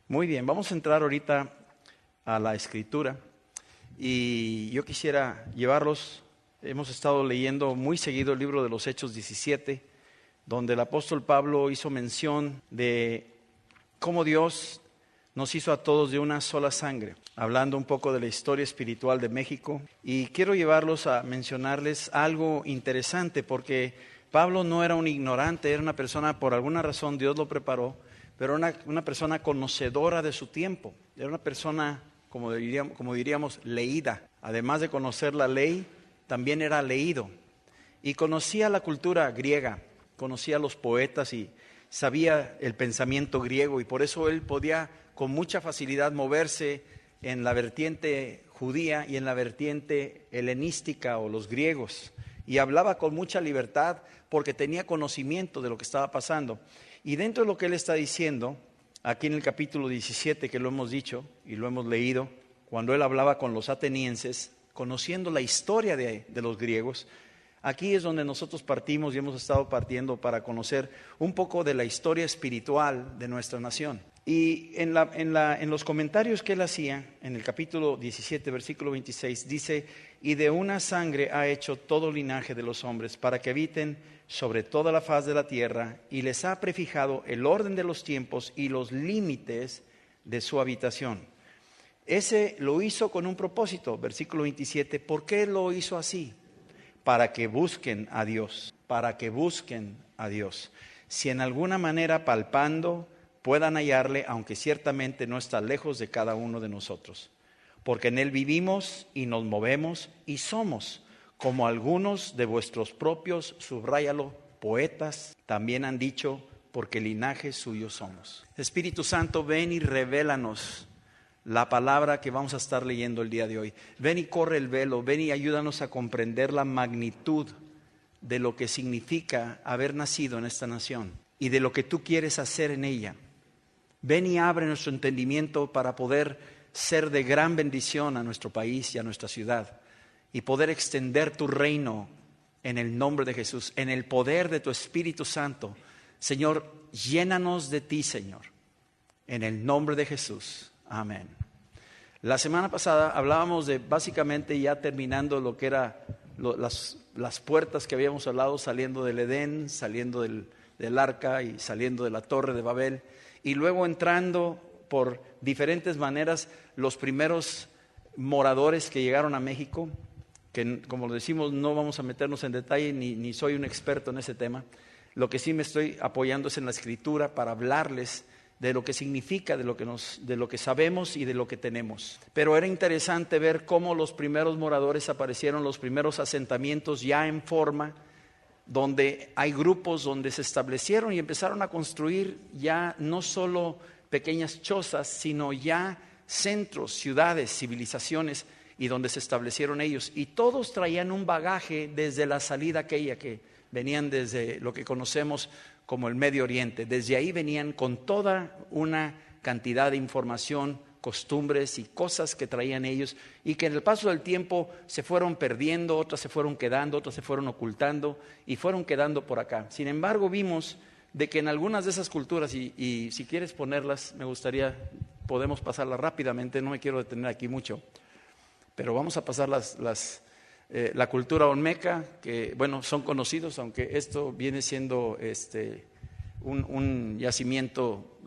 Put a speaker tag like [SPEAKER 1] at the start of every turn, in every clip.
[SPEAKER 1] Muy bien, vamos a entrar ahorita a la Escritura y yo quisiera llevarlos, hemos estado leyendo muy seguido el libro de los Hechos 17, donde el apóstol Pablo hizo mención de cómo Dios nos hizo a todos de una sola sangre, hablando un poco de la historia espiritual de México. Y quiero llevarlos a mencionarles algo interesante, porque Pablo no era un ignorante, era una persona, por alguna razón Dios lo preparó, pero una persona conocedora de su tiempo. Era una persona, como diríamos, leída. Además de conocer la ley, también era leído. Y conocía la cultura griega, conocía a los poetas y sabía el pensamiento griego. Y por eso él podía con mucha facilidad moverse en la vertiente judía y en la vertiente helenística o los griegos. Y hablaba con mucha libertad porque tenía conocimiento de lo que estaba pasando. Y dentro de lo que él está diciendo, aquí en el capítulo 17, que lo hemos dicho y lo hemos leído, cuando él hablaba con los atenienses, conociendo la historia de los griegos, aquí es donde nosotros partimos y hemos estado partiendo para conocer un poco de la historia espiritual de nuestra nación. Y en los comentarios que él hacía, en el capítulo 17, versículo 26, dice: y de una sangre ha hecho todo linaje de los hombres, para que habiten sobre toda la faz de la tierra, y les ha prefijado el orden de los tiempos y los límites de su habitación. Ese lo hizo con un propósito, versículo 27. ¿Por qué lo hizo así? Para que busquen a Dios, para que busquen a Dios. Si en alguna manera palpando puedan hallarle, aunque ciertamente no está lejos de cada uno de nosotros. Porque en Él vivimos y nos movemos y somos, como algunos de vuestros propios, subráyalo, poetas, también han dicho, porque linaje suyo somos. Espíritu Santo, ven y revélanos la palabra que vamos a estar leyendo el día de hoy. Ven y corre el velo, ven y ayúdanos a comprender la magnitud de lo que significa haber nacido en esta nación y de lo que tú quieres hacer en ella. Ven y abre nuestro entendimiento para poder ser de gran bendición a nuestro país y a nuestra ciudad y poder extender tu reino en el nombre de Jesús, en el poder de tu Espíritu Santo. Señor, llénanos de ti, Señor, en el nombre de Jesús. Amén. La semana pasada hablábamos de, básicamente ya terminando lo que era las puertas que habíamos hablado, saliendo del Edén, saliendo del arca y saliendo de la torre de Babel, y luego entrando por diferentes maneras los primeros moradores que llegaron a México, que como lo decimos no vamos a meternos en detalle, ni soy un experto en ese tema. Lo que sí me estoy apoyando es en la Escritura para hablarles de lo que significa, de lo que sabemos y de lo que tenemos. Pero era interesante ver cómo los primeros moradores aparecieron, los primeros asentamientos ya en forma, donde hay grupos donde se establecieron y empezaron a construir ya no solo pequeñas chozas, sino ya centros, ciudades, civilizaciones, y donde se establecieron ellos. Y todos traían un bagaje desde la salida aquella que venían desde lo que conocemos como el Medio Oriente. Desde ahí venían con toda una cantidad de información, costumbres y cosas que traían ellos y que en el paso del tiempo se fueron perdiendo, otras se fueron quedando, otras se fueron ocultando y fueron quedando por acá. Sin embargo, vimos de que en algunas de esas culturas, y si quieres ponerlas, me gustaría, podemos pasarlas rápidamente, no me quiero detener aquí mucho, pero vamos a pasar la cultura olmeca, que bueno, son conocidos, aunque esto viene siendo un yacimiento,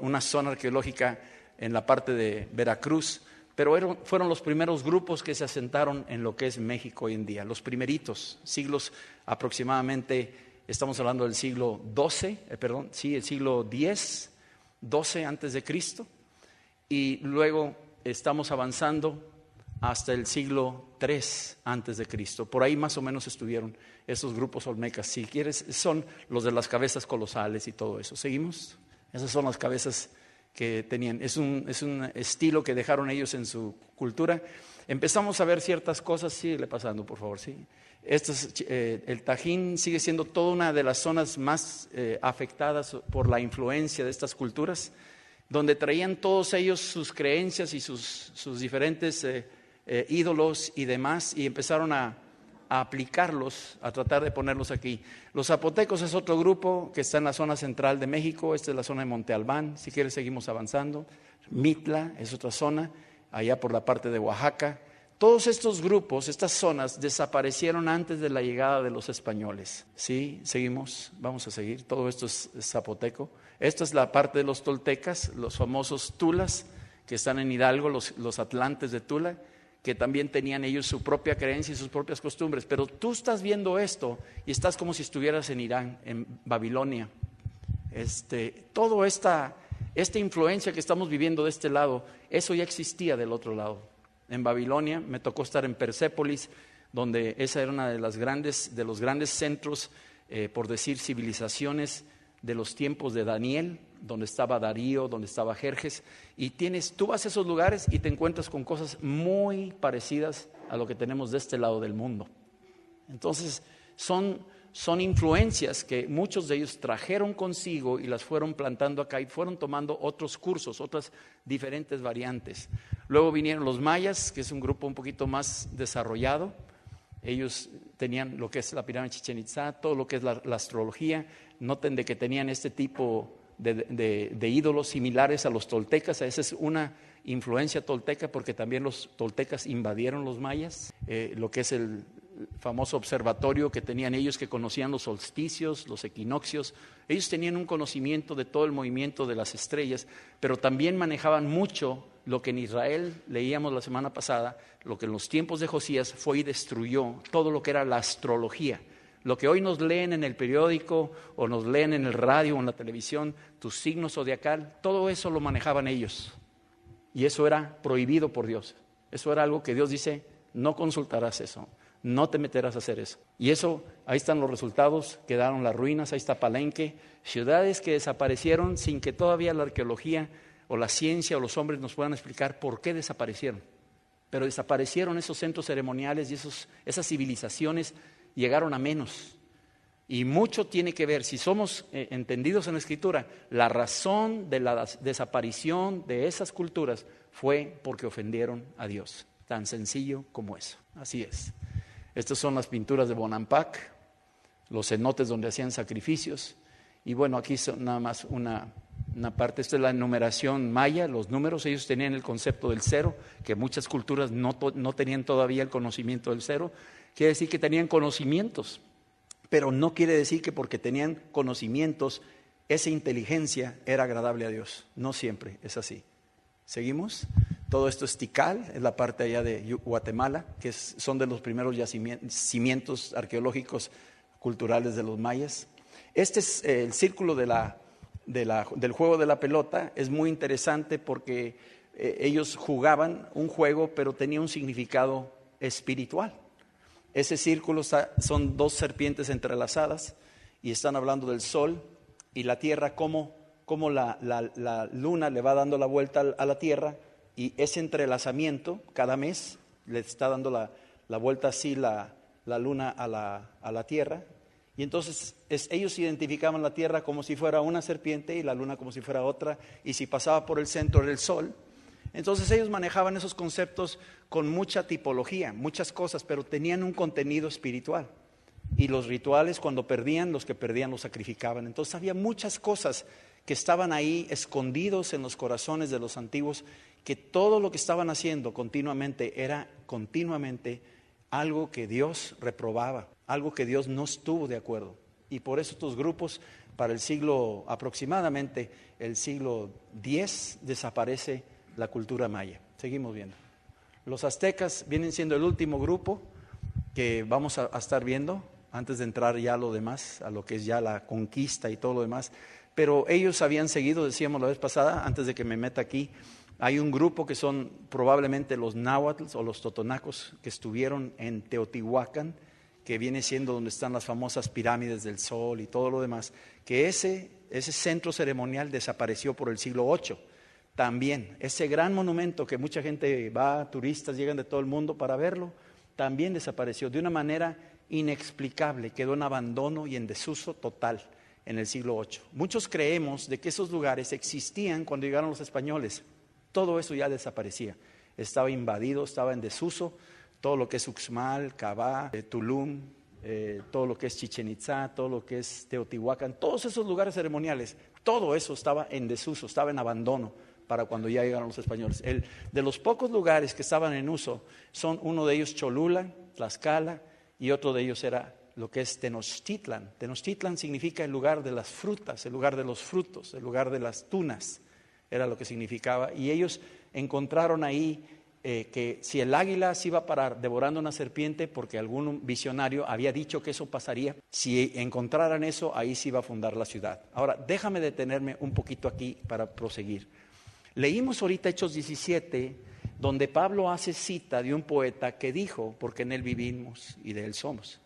[SPEAKER 1] una zona arqueológica en la parte de Veracruz, pero fueron los primeros grupos que se asentaron en lo que es México hoy en día, los primeritos, siglos aproximadamente, estamos hablando del siglo el siglo X, 12 antes de Cristo, y luego estamos avanzando hasta el siglo III antes de Cristo. Por ahí más o menos estuvieron esos grupos olmecas. Si quieres, son los de las cabezas colosales y todo eso. ¿Seguimos? Esas son las cabezas que tenían. Es un estilo que dejaron ellos en su cultura. Empezamos a ver ciertas cosas. Síguele pasando, por favor. ¿Sí? El Tajín sigue siendo toda una de las zonas más afectadas por la influencia de estas culturas, donde traían todos ellos sus creencias y sus diferentes ídolos y demás, y empezaron a a aplicarlos, a tratar de ponerlos aquí. Los zapotecos es otro grupo que está en la zona central de México. Esta es la zona de Monte Albán, si quieres seguimos avanzando. Mitla es otra zona, allá por la parte de Oaxaca. Todos estos grupos, estas zonas, desaparecieron antes de la llegada de los españoles. ¿Sí? Seguimos, vamos a seguir. Todo esto es zapoteco. Esta es la parte de los toltecas, los famosos tulas, que están en Hidalgo, los atlantes de Tula, que también tenían ellos su propia creencia y sus propias costumbres. Pero tú estás viendo esto y estás como si estuvieras en Irán, en Babilonia. Toda esta influencia que estamos viviendo de este lado, eso ya existía del otro lado. En Babilonia me tocó estar en Persépolis, donde esa era una de los grandes centros, por decir, civilizaciones de los tiempos de Daniel, donde estaba Darío, donde estaba Jerjes, y tú vas a esos lugares y te encuentras con cosas muy parecidas a lo que tenemos de este lado del mundo. Entonces son influencias que muchos de ellos trajeron consigo y las fueron plantando acá y fueron tomando otros cursos, otras diferentes variantes. Luego vinieron los mayas, que es un grupo un poquito más desarrollado. Ellos tenían lo que es la pirámide de Chichén Itzá, todo lo que es la astrología. Noten de que tenían este tipo de ídolos similares a los toltecas. Esa es una influencia tolteca, porque también los toltecas invadieron los mayas. Lo que es el famoso observatorio que tenían ellos, que conocían los solsticios, los equinoccios. Ellos tenían un conocimiento de todo el movimiento de las estrellas, pero también manejaban mucho lo que en Israel leíamos la semana pasada, lo que en los tiempos de Josías fue y destruyó todo lo que era la astrología. Lo que hoy nos leen en el periódico o nos leen en el radio o en la televisión, tu signo zodiacal, todo eso lo manejaban ellos. Y eso era prohibido por Dios. Eso era algo que Dios dice, no consultarás eso, no te meterás a hacer eso. Y eso, ahí están los resultados, quedaron las ruinas, ahí está Palenque, ciudades que desaparecieron sin que todavía la arqueología o la ciencia o los hombres nos puedan explicar por qué desaparecieron. Pero desaparecieron esos centros ceremoniales y esas civilizaciones llegaron a menos. Y mucho tiene que ver, si somos entendidos en la Escritura, la razón de la desaparición de esas culturas fue porque ofendieron a Dios. Tan sencillo como eso. Así es. Estas son las pinturas de Bonampak, los cenotes donde hacían sacrificios. Y bueno, aquí son nada más una parte. Esta es la numeración maya, los números. Ellos tenían el concepto del cero, que muchas culturas no tenían todavía el conocimiento del cero. Quiere decir que tenían conocimientos, pero no quiere decir que porque tenían conocimientos, esa inteligencia era agradable a Dios. No siempre es así. ¿Seguimos? Todo esto es Tikal, es la parte allá de Guatemala, que son de los primeros cimientos arqueológicos culturales de los mayas. Este es el círculo del juego de la pelota. Es muy interesante porque ellos jugaban un juego, pero tenía un significado espiritual. Ese círculo son dos serpientes entrelazadas y están hablando del sol y la tierra, cómo la luna le va dando la vuelta a la tierra, y ese entrelazamiento cada mes le está dando la vuelta así la luna a la tierra. Y entonces ellos identificaban la tierra como si fuera una serpiente y la luna como si fuera otra, y si pasaba por el centro era el sol. Entonces ellos manejaban esos conceptos con mucha tipología, muchas cosas, pero tenían un contenido espiritual. Y los rituales, cuando perdían, los que perdían los sacrificaban. Entonces había muchas cosas que estaban ahí escondidos en los corazones de los antiguos, que todo lo que estaban haciendo continuamente era algo que Dios reprobaba, algo que Dios no estuvo de acuerdo. Y por eso estos grupos, para el siglo, aproximadamente el siglo X, desaparece la cultura maya. Seguimos viendo. Los aztecas vienen siendo el último grupo que vamos a estar viendo antes de entrar ya a lo demás, a lo que es ya la conquista y todo lo demás. Pero ellos habían seguido, decíamos la vez pasada, antes de que me meta aquí, hay un grupo que son probablemente los náhuatl o los totonacos, que estuvieron en Teotihuacán, que viene siendo donde están las famosas pirámides del Sol y todo lo demás, que ese centro ceremonial desapareció por el siglo VIII. También ese gran monumento que mucha gente va, turistas llegan de todo el mundo para verlo, también desapareció de una manera inexplicable, quedó en abandono y en desuso total en el siglo VIII. Muchos creemos de que esos lugares existían cuando llegaron los españoles. Todo eso ya desaparecía, estaba invadido, estaba en desuso. todo lo que es Uxmal, Cabá, Tulum, todo lo que es Chichen Itzá, todo lo que es Teotihuacán, todos esos lugares ceremoniales, todo eso estaba en desuso, estaba en abandono para cuando ya llegaron los españoles. De los pocos lugares que estaban en uso, son uno de ellos Cholula, Tlaxcala, y otro de ellos era lo que es Tenochtitlan. Tenochtitlan significa el lugar de las frutas, el lugar de los frutos, el lugar de las tunas, era lo que significaba. Y ellos encontraron ahí que si el águila se iba a parar devorando una serpiente, porque algún visionario había dicho que eso pasaría, si encontraran eso, ahí se iba a fundar la ciudad. Ahora, déjame detenerme un poquito aquí para proseguir. Leímos ahorita Hechos 17, donde Pablo hace cita de un poeta que dijo, porque en él vivimos y de él somos.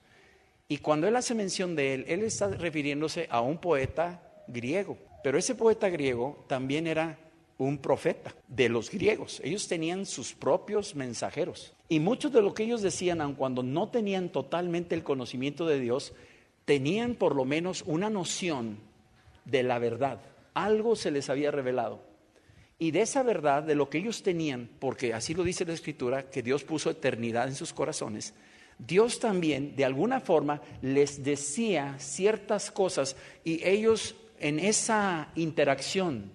[SPEAKER 1] Y cuando él hace mención de él está refiriéndose a un poeta griego. Pero ese poeta griego también era un profeta de los griegos. Ellos tenían sus propios mensajeros. Y muchos de lo que ellos decían, aun cuando no tenían totalmente el conocimiento de Dios, tenían por lo menos una noción de la verdad. Algo se les había revelado. Y de esa verdad, de lo que ellos tenían, porque así lo dice la Escritura, que Dios puso eternidad en sus corazones, Dios también de alguna forma les decía ciertas cosas y ellos en esa interacción,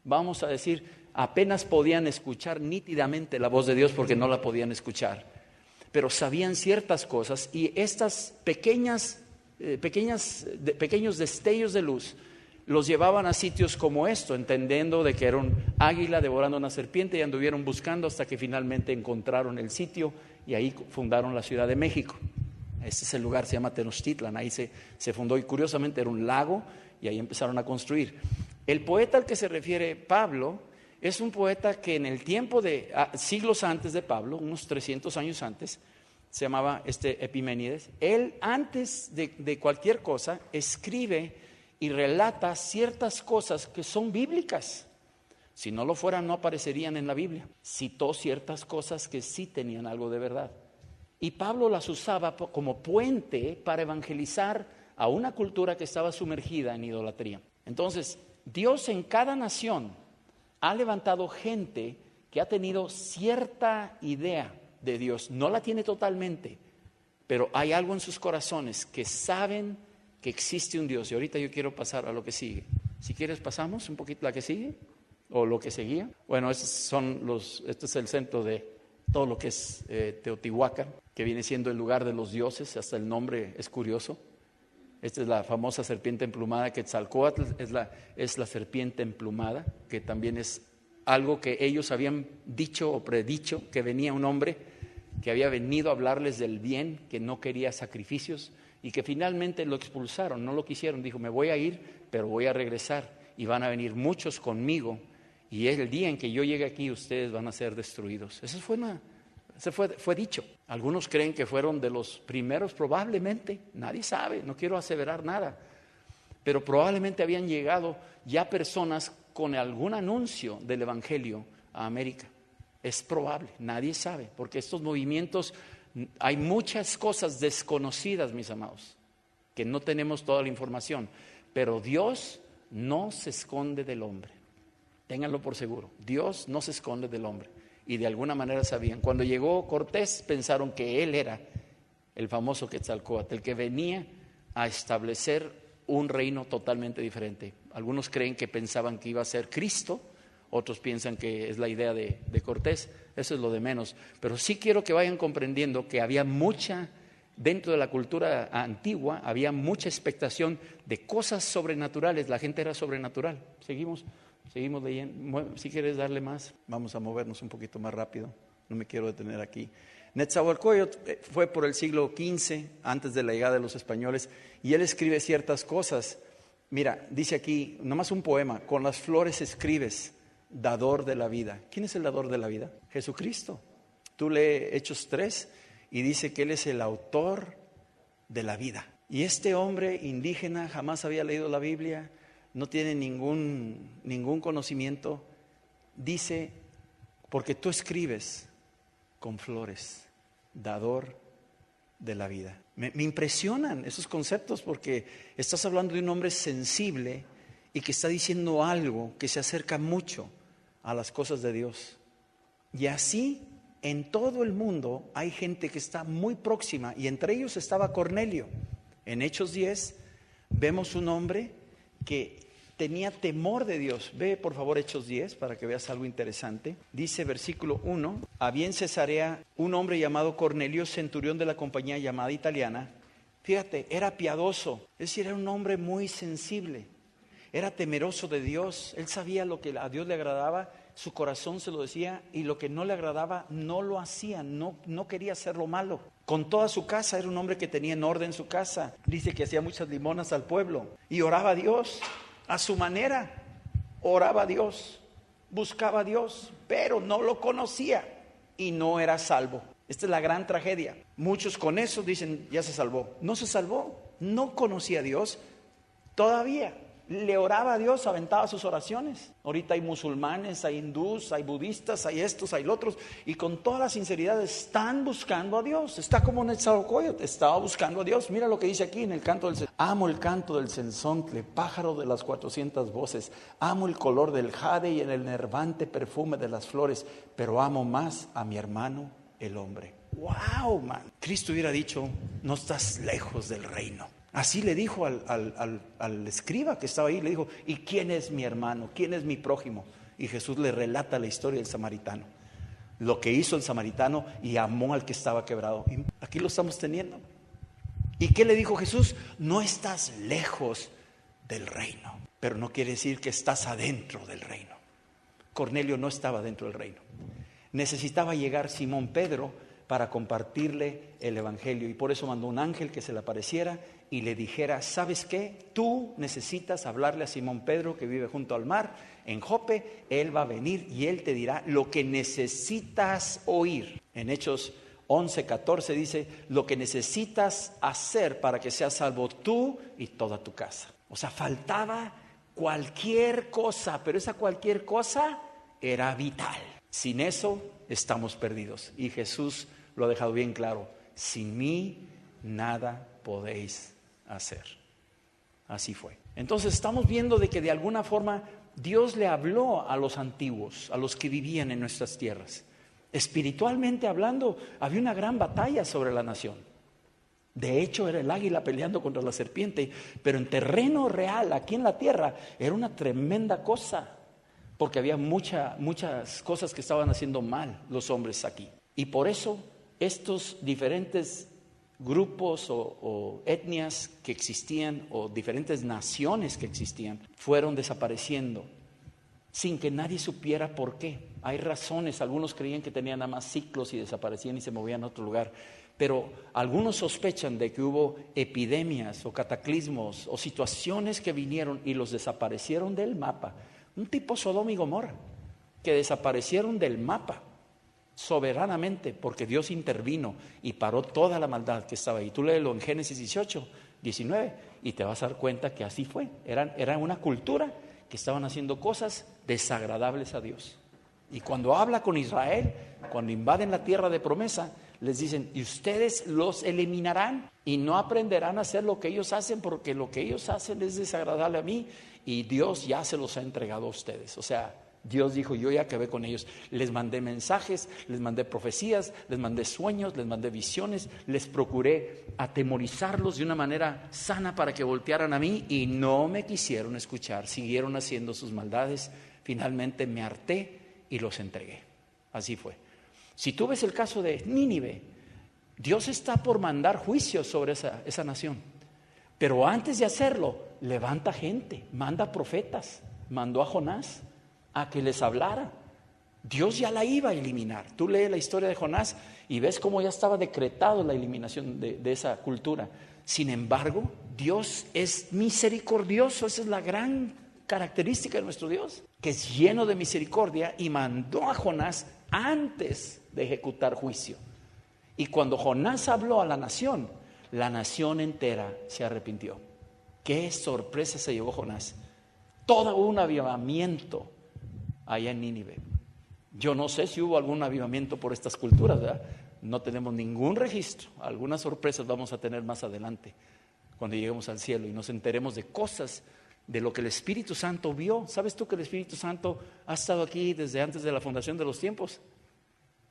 [SPEAKER 1] vamos a decir, apenas podían escuchar nítidamente la voz de Dios porque no la podían escuchar, pero sabían ciertas cosas y estas pequeños destellos de luz los llevaban a sitios como esto, entendiendo de que era un águila devorando una serpiente, y anduvieron buscando hasta que finalmente encontraron el sitio y ahí fundaron la Ciudad de México. Este es el lugar, se llama Tenochtitlan, ahí se fundó y curiosamente era un lago y ahí empezaron a construir. El poeta al que se refiere Pablo es un poeta que en el tiempo de siglos antes de Pablo, unos 300 años antes, se llamaba Epiménides. Él antes de cualquier cosa escribe y relata ciertas cosas que son bíblicas. Si no lo fueran, no aparecerían en la Biblia. Citó ciertas cosas que sí tenían algo de verdad. Y Pablo las usaba como puente para evangelizar a una cultura que estaba sumergida en idolatría. Entonces, Dios en cada nación ha levantado gente que ha tenido cierta idea de Dios. No la tiene totalmente, pero hay algo en sus corazones que saben que existe un Dios. Y ahorita yo quiero pasar a lo que sigue. Si quieres pasamos un poquito a la que sigue o lo que seguía. Bueno, este es el centro de todo lo que es Teotihuacán, que viene siendo el lugar de los dioses. Hasta el nombre es curioso. Esta es la famosa serpiente emplumada, Quetzalcóatl es la serpiente emplumada, que también es algo que ellos habían dicho o predicho, que venía un hombre que había venido a hablarles del bien, que no quería sacrificios, y que finalmente lo expulsaron, no lo quisieron. Dijo, me voy a ir, pero voy a regresar y van a venir muchos conmigo, y el día en que yo llegue aquí ustedes van a ser destruidos. Eso fue dicho. Algunos creen que fueron de los primeros, probablemente, nadie sabe, no quiero aseverar nada, pero probablemente habían llegado ya personas con algún anuncio del Evangelio a América. Es probable, nadie sabe, porque estos movimientos, hay muchas cosas desconocidas, mis amados, que no tenemos toda la información, pero Dios no se esconde del hombre. Ténganlo por seguro, Dios no se esconde del hombre. Y de alguna manera sabían. Cuando llegó Cortés, pensaron que él era el famoso Quetzalcóatl, el que venía a establecer un reino totalmente diferente. Algunos creen que pensaban que iba a ser Cristo, otros piensan que es la idea de Cortés. Eso es lo de menos. Pero sí quiero que vayan comprendiendo que había dentro de la cultura antigua, había mucha expectación de cosas sobrenaturales. La gente era sobrenatural. Seguimos leyendo. Si quieres darle más, vamos a movernos un poquito más rápido. No me quiero detener aquí. Netzahualcóyotl fue por el siglo XV, antes de la llegada de los españoles, y él escribe ciertas cosas. Mira, dice aquí, nomás un poema: con las flores escribes, dador de la vida. ¿Quién es el dador de la vida? Jesucristo. Tú lees Hechos 3 y dice que él es el autor de la vida. Y este hombre indígena jamás había leído la Biblia, no tiene ningún conocimiento. Dice, porque tú escribes con flores, dador de la vida. Me impresionan esos conceptos, porque estás hablando de un hombre sensible y que está diciendo algo que se acerca mucho a las cosas de Dios. Y así En todo el mundo hay gente que está muy próxima y entre ellos estaba Cornelio. En Hechos 10 vemos un hombre que tenía temor de Dios. Ve por favor Hechos 10 para que veas algo interesante. Dice versículo 1, había en Cesarea un hombre llamado Cornelio, centurión de la compañía llamada Italiana. Fíjate, era piadoso, es decir, era un hombre muy sensible. Era temeroso de Dios, él sabía lo que a Dios le agradaba, su corazón se lo decía, y lo que no le agradaba no lo hacía, no quería hacer lo malo. Con toda su casa, era un hombre que tenía en orden su casa. Dice que hacía muchas limonas al pueblo y oraba a Dios a su manera. Oraba a Dios, buscaba a Dios, pero no lo conocía y no era salvo. Esta es la gran tragedia. Muchos con eso dicen, ya se salvó. No se salvó, no conocía a Dios todavía. Le oraba a Dios, aventaba sus oraciones. Ahorita hay musulmanes, hay hindús, hay budistas, hay estos, hay los otros, y con toda la sinceridad están buscando a Dios. Está como Netzahualcóyotl, estaba buscando a Dios. Mira lo que dice aquí en el canto del amo el canto del cenzontle, pájaro de las 400 voces. Amo el color del jade y el enervante perfume de las flores, pero amo más a mi hermano el hombre. Wow, man. Cristo hubiera dicho, no estás lejos del reino. Así le dijo al escriba que estaba ahí, le dijo, ¿y quién es mi hermano? ¿Quién es mi prójimo? Y Jesús le relata la historia del samaritano, lo que hizo el samaritano y amó al que estaba quebrado. Y aquí lo estamos teniendo. ¿Y qué le dijo Jesús? No estás lejos del reino, pero no quiere decir que estás adentro del reino. Cornelio no estaba dentro del reino. Necesitaba llegar Simón Pedro para compartirle el evangelio, y por eso mandó un ángel que se le apareciera y le dijera, ¿sabes qué? Tú necesitas hablarle a Simón Pedro, que vive junto al mar en Jope. Él va a venir y él te dirá lo que necesitas oír. En Hechos 11:14 dice, lo que necesitas hacer para que seas salvo tú y toda tu casa. O sea, faltaba cualquier cosa, pero esa cualquier cosa era vital. Sin eso estamos perdidos, y Jesús lo ha dejado bien claro, sin mí nada podéis hacer. Así fue. Entonces estamos viendo de que de alguna forma Dios le habló a los antiguos, a los que vivían en nuestras tierras. Espiritualmente hablando, había una gran batalla sobre la nación. De hecho, era el águila peleando contra la serpiente, pero en terreno real, aquí en la tierra, era una tremenda cosa, porque había muchas cosas que estaban haciendo mal los hombres aquí. Y por eso estos diferentes grupos o etnias que existían, o diferentes naciones que existían, fueron desapareciendo sin que nadie supiera por qué. Hay razones, algunos creían que tenían nada más ciclos y desaparecían y se movían a otro lugar, pero algunos sospechan de que hubo epidemias o cataclismos o situaciones que vinieron y los desaparecieron del mapa. Un tipo Sodoma y Gomorra, que desaparecieron del mapa soberanamente porque Dios intervino y paró toda la maldad que estaba ahí. Tú léelo en Génesis 18:19 y te vas a dar cuenta que así fue. Era una cultura que estaban haciendo cosas desagradables a Dios. Y cuando habla con Israel, cuando invaden la tierra de promesa, les dicen, y ustedes los eliminarán y no aprenderán a hacer lo que ellos hacen, porque lo que ellos hacen es desagradable a mí y Dios ya se los ha entregado a ustedes. O sea, Dios dijo, yo ya acabé con ellos. Les mandé mensajes, les mandé profecías, les mandé sueños, les mandé visiones, les procuré atemorizarlos de una manera sana para que voltearan a mí y no me quisieron escuchar, siguieron haciendo sus maldades. Finalmente me harté y los entregué. Así fue. Si tú ves el caso de Nínive, Dios está por mandar juicio sobre esa nación, pero antes de hacerlo, levanta gente, manda profetas, mandó a Jonás a que les hablara. Dios ya la iba a eliminar. Tú lees la historia de Jonás y ves cómo ya estaba decretado la eliminación de esa cultura. Sin embargo, Dios es misericordioso. Esa es la gran característica de nuestro Dios, que es lleno de misericordia, y mandó a Jonás antes de ejecutar juicio. Y cuando Jonás habló a la nación entera se arrepintió. Qué sorpresa se llevó Jonás. Todo un avivamiento allá en Nínive. Yo no sé si hubo algún avivamiento por estas culturas, ¿verdad? No tenemos ningún registro. Algunas sorpresas vamos a tener más adelante, cuando lleguemos al cielo y nos enteremos de cosas de lo que el Espíritu Santo vio. ¿Sabes tú que el Espíritu Santo ha estado aquí desde antes de la fundación de los tiempos?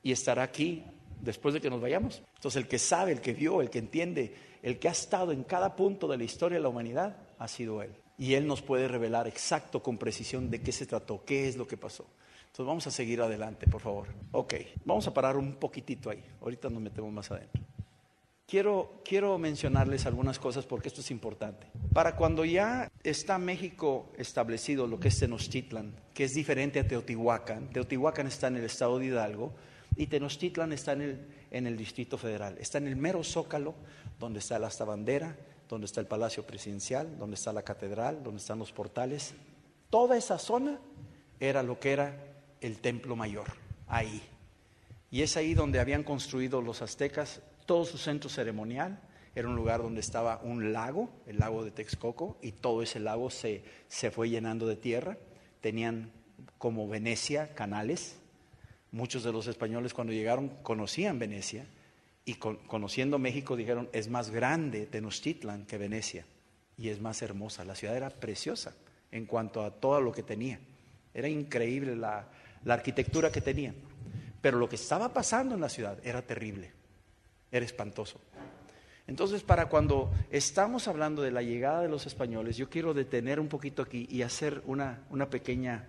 [SPEAKER 1] y estará aquí después de que nos vayamos. Entonces el que sabe, el que vio, el que entiende, el que ha estado en cada punto de la historia de la humanidad ha sido Él. Y Él nos puede revelar exacto, con precisión, de qué se trató, qué es lo que pasó. Entonces vamos a seguir adelante, por favor. Ok, vamos a parar un poquitito ahí. Ahorita nos metemos más adentro. Quiero mencionarles algunas cosas porque esto es importante. Para cuando ya está México establecido, lo que es Tenochtitlan, que es diferente a Teotihuacán. Teotihuacán está en el estado de Hidalgo y Tenochtitlan está en el Distrito Federal. Está en el mero Zócalo, donde está la asta bandera, donde está el Palacio Presidencial, donde está la catedral, donde están los portales. Toda esa zona era lo que era el Templo Mayor, ahí. Y es ahí donde habían construido los aztecas todo su centro ceremonial. Era un lugar donde estaba un lago, el lago de Texcoco, y todo ese lago se fue llenando de tierra. Tenían, como Venecia, canales. Muchos de los españoles cuando llegaron conocían Venecia, y conociendo México dijeron, es más grande Tenochtitlan que Venecia, y es más hermosa. La ciudad era preciosa en cuanto a todo lo que tenía. Era increíble la arquitectura que tenía. Pero lo que estaba pasando en la ciudad era terrible, era espantoso. Entonces, para cuando estamos hablando de la llegada de los españoles, yo quiero detener un poquito aquí y hacer una pequeña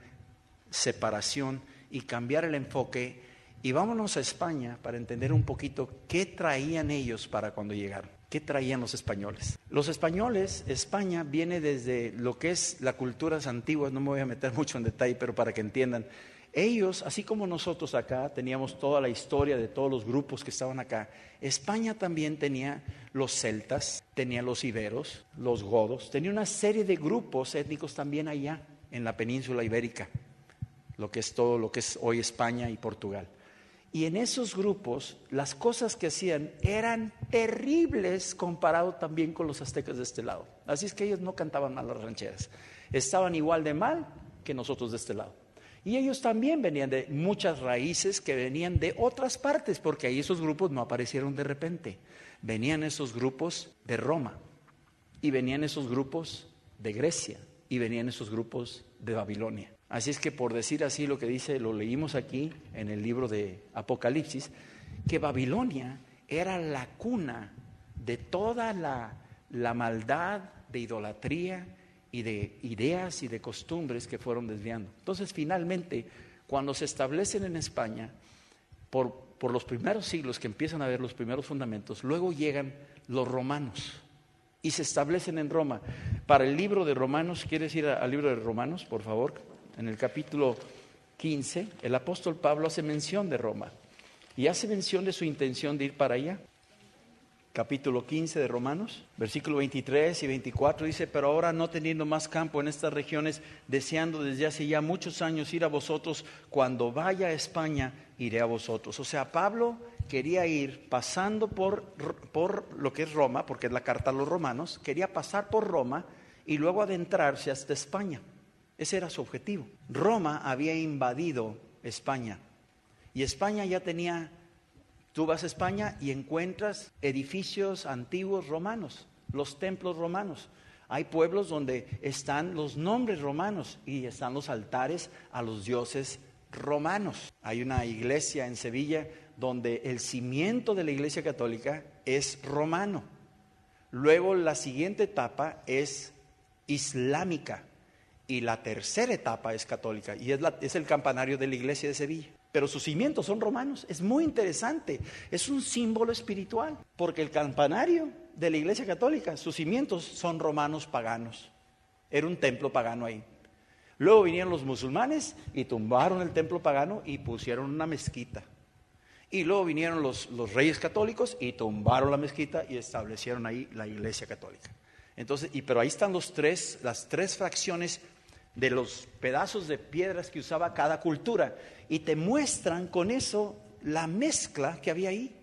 [SPEAKER 1] separación y cambiar el enfoque. Y vámonos a España para entender un poquito qué traían ellos para cuando llegaron. ¿Qué traían los españoles? Los españoles, España viene desde lo que es las culturas antiguas, no me voy a meter mucho en detalle, pero para que entiendan. Ellos, así como nosotros acá teníamos toda la historia de todos los grupos que estaban acá, España también tenía los celtas, tenía los iberos, los godos, tenía una serie de grupos étnicos también allá en la península ibérica, lo que es todo lo que es hoy España y Portugal. Y en esos grupos las cosas que hacían eran terribles comparado también con los aztecas de este lado. Así es que ellos no cantaban mal las rancheras, estaban igual de mal que nosotros de este lado. Y ellos también venían de muchas raíces que venían de otras partes, porque ahí esos grupos no aparecieron de repente. Venían esos grupos de Roma, y venían esos grupos de Grecia, y venían esos grupos de Babilonia. Así es que, por decir así lo que dice, lo leímos aquí en el libro de Apocalipsis, que Babilonia era la cuna de toda la maldad de idolatría y de ideas y de costumbres que fueron desviando. Entonces, finalmente, cuando se establecen en España, por los primeros siglos que empiezan a ver los primeros fundamentos, luego llegan los romanos y se establecen en Roma. Para el libro de Romanos, ¿quieres ir al libro de Romanos, por favor? En el capítulo 15, el apóstol Pablo hace mención de Roma y hace mención de su intención de ir para allá. Capítulo 15 de Romanos, versículo 23 y 24 dice, pero ahora no teniendo más campo en estas regiones, deseando desde hace ya muchos años ir a vosotros, cuando vaya a España, iré a vosotros. O sea, Pablo quería ir pasando por lo que es Roma, porque es la carta a los romanos, quería pasar por Roma y luego adentrarse hasta España. Ese era su objetivo. Roma había invadido España y España ya tenía, tú vas a España y encuentras edificios antiguos romanos, los templos romanos. Hay pueblos donde están los nombres romanos y están los altares a los dioses romanos. Hay una iglesia en Sevilla donde el cimiento de la iglesia católica es romano. Luego la siguiente etapa es islámica. Y la tercera etapa es católica y es el campanario de la iglesia de Sevilla. Pero sus cimientos son romanos. Es muy interesante. Es un símbolo espiritual. Porque el campanario de la iglesia católica, sus cimientos son romanos paganos. Era un templo pagano ahí. Luego vinieron los musulmanes y tumbaron el templo pagano y pusieron una mezquita. Y luego vinieron los reyes católicos y tumbaron la mezquita y establecieron ahí la iglesia católica. Entonces, pero ahí están las tres fracciones de los pedazos de piedras que usaba cada cultura y te muestran con eso la mezcla que había ahí.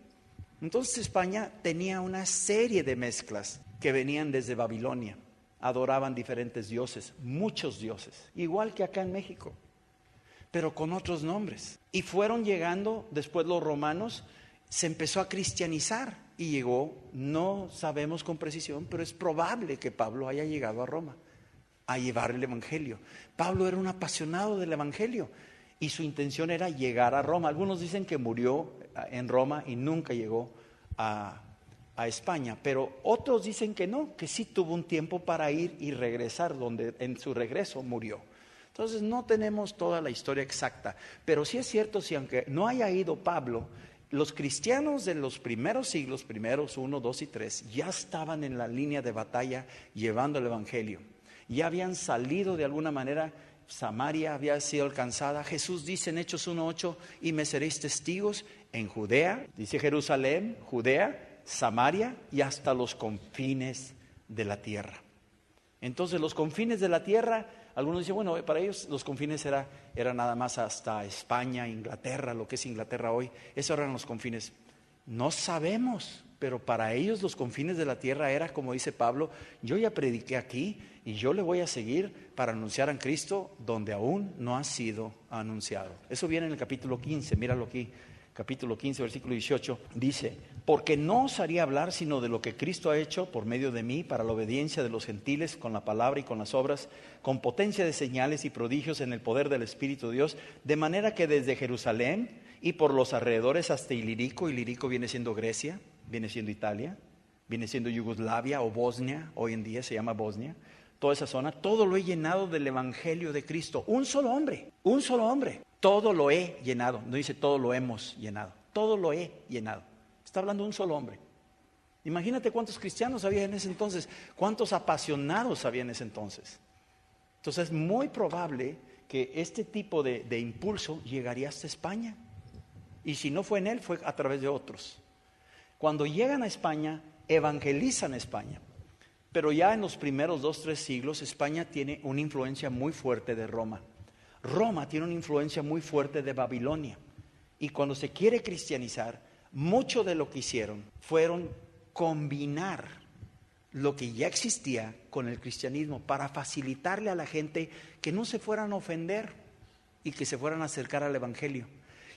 [SPEAKER 1] Entonces España tenía una serie de mezclas que venían desde Babilonia, adoraban diferentes dioses, muchos dioses, igual que acá en México, pero con otros nombres. Y fueron llegando, después los romanos, se empezó a cristianizar y llegó, no sabemos con precisión, pero es probable que Pablo haya llegado a Roma a llevar el evangelio. Pablo era un apasionado del evangelio Y su intención era llegar a Roma. Algunos dicen que murió en Roma y nunca llegó a España, pero otros dicen que no, que sí tuvo un tiempo para ir y regresar, donde en su regreso murió. Entonces no tenemos toda la historia exacta, pero sí es cierto, si aunque no haya ido Pablo, los cristianos de los primeros siglos, primeros 1, 2 y 3, ya estaban en la línea de batalla llevando el evangelio. Ya habían salido de alguna manera. Samaria había sido alcanzada. Jesús dice en Hechos 1:8: y me seréis testigos en Judea, dice Jerusalén, Judea, Samaria y hasta los confines de la tierra. Entonces los confines de la tierra, algunos dicen, bueno, para ellos los confines era nada más hasta España, Inglaterra, lo que es Inglaterra hoy. Esos eran los confines. No sabemos, pero para ellos los confines de la tierra era, como dice Pablo, yo ya prediqué aquí y yo le voy a seguir para anunciar a Cristo donde aún no ha sido anunciado. Eso viene en el capítulo 15, míralo aquí, capítulo 15, versículo 18, dice: porque no os haría hablar sino de lo que Cristo ha hecho por medio de mí para la obediencia de los gentiles con la palabra y con las obras, con potencia de señales y prodigios en el poder del Espíritu de Dios, de manera que desde Jerusalén y por los alrededores hasta Ilírico viene siendo Grecia, viene siendo Italia, viene siendo Yugoslavia o Bosnia, hoy en día se llama Bosnia, toda esa zona, todo lo he llenado del evangelio de Cristo. Un solo hombre, todo lo he llenado, no dice todo lo hemos llenado, todo lo he llenado. Está hablando de un solo hombre. Imagínate cuántos cristianos había en ese entonces, cuántos apasionados había en ese entonces. Entonces es muy probable que este tipo de impulso llegaría hasta España. Y si no fue en él, fue a través de otros. Cuando llegan a España, evangelizan España. Pero ya en los primeros 2, 3 siglos, España tiene una influencia muy fuerte de Roma. Roma tiene una influencia muy fuerte de Babilonia. Y cuando se quiere cristianizar, mucho de lo que hicieron fueron combinar lo que ya existía con el cristianismo para facilitarle a la gente que no se fueran a ofender y que se fueran a acercar al evangelio.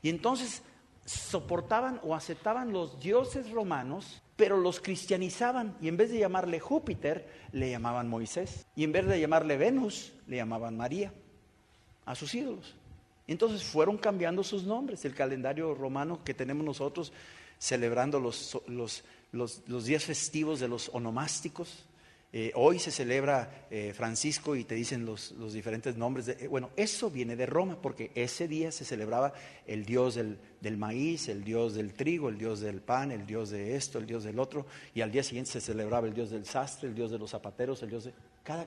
[SPEAKER 1] Y entonces soportaban o aceptaban los dioses romanos, pero los cristianizaban, y en vez de llamarle Júpiter, le llamaban Moisés, y en vez de llamarle Venus, le llamaban María a sus ídolos. Entonces fueron cambiando sus nombres. El calendario romano que tenemos nosotros, celebrando los días festivos de los onomásticos. Hoy se celebra Francisco y te dicen los diferentes nombres. Bueno, eso viene de Roma, porque ese día se celebraba el dios del maíz, el dios del trigo, el dios del pan, el dios de esto, el dios del otro. Y al día siguiente se celebraba el dios del sastre, el dios de los zapateros, el dios de cada.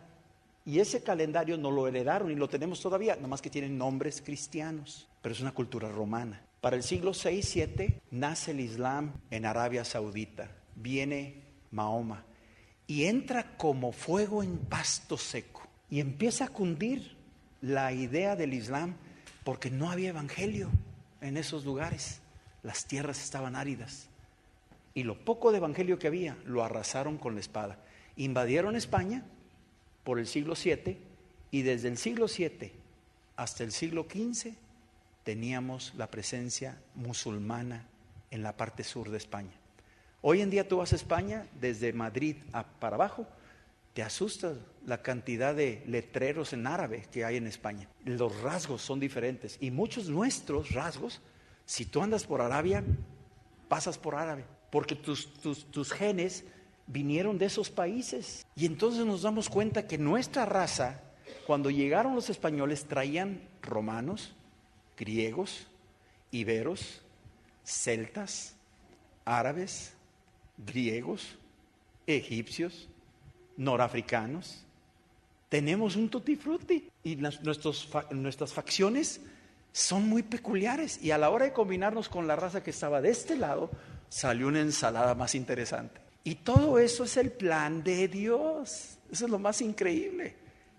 [SPEAKER 1] Y ese calendario no lo heredaron y lo tenemos todavía, nomás que tienen nombres cristianos, pero es una cultura romana. Para el siglo 6, 7 nace el Islam en Arabia Saudita. Viene Mahoma y entra como fuego en pasto seco y empieza a cundir la idea del Islam, porque no había evangelio en esos lugares. Las tierras estaban áridas y lo poco de evangelio que había lo arrasaron con la espada. Invadieron España por el siglo 7 y desde el siglo 7 hasta el siglo 15 teníamos la presencia musulmana en la parte sur de España. Hoy en día tú vas a España, desde Madrid para abajo, te asustas la cantidad de letreros en árabe que hay en España. Los rasgos son diferentes y muchos nuestros rasgos, si tú andas por Arabia, pasas por árabe, porque tus genes vinieron de esos países. Y entonces nos damos cuenta que nuestra raza, cuando llegaron los españoles, traían romanos, griegos, iberos, celtas, árabes, griegos, egipcios, norafricanos. Tenemos un tutti frutti y nuestras facciones son muy peculiares, y a la hora de combinarnos con la raza que estaba de este lado, salió una ensalada más interesante. Y todo eso es el plan de Dios. Eso es lo más increíble,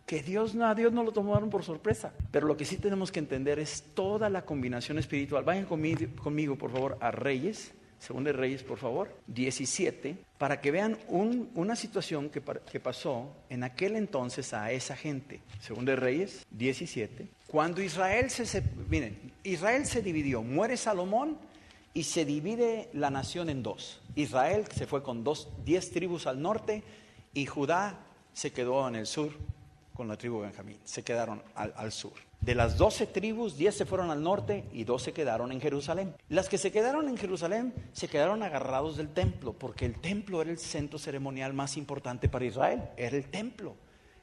[SPEAKER 1] que a Dios no lo tomaron por sorpresa. Pero lo que sí tenemos que entender es toda la combinación espiritual. Vayan conmigo por favor a Reyes, Segunda de Reyes, por favor, 17, para que vean una situación que pasó en aquel entonces a esa gente. Segunda de Reyes, 17. Cuando Israel Israel se dividió, muere Salomón y se divide la nación en dos. Israel se fue con 10 tribus al norte y Judá se quedó en el sur con la tribu de Benjamín. Se quedaron al sur. De las 12 tribus, 10 se fueron al norte y 2 se quedaron en Jerusalén. Las que se quedaron en Jerusalén se quedaron agarrados del templo, porque el templo era el centro ceremonial más importante para Israel. Era el templo,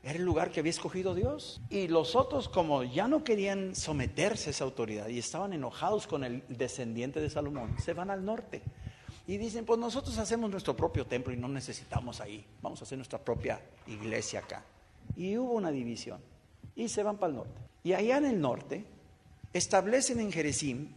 [SPEAKER 1] era el lugar que había escogido Dios. Y los otros, como ya no querían someterse a esa autoridad y estaban enojados con el descendiente de Salomón, se van al norte. Y dicen, pues nosotros hacemos nuestro propio templo y no necesitamos ahí. Vamos a hacer nuestra propia iglesia acá. Y hubo una división y se van para el norte. Y allá en el norte establecen en Gerizim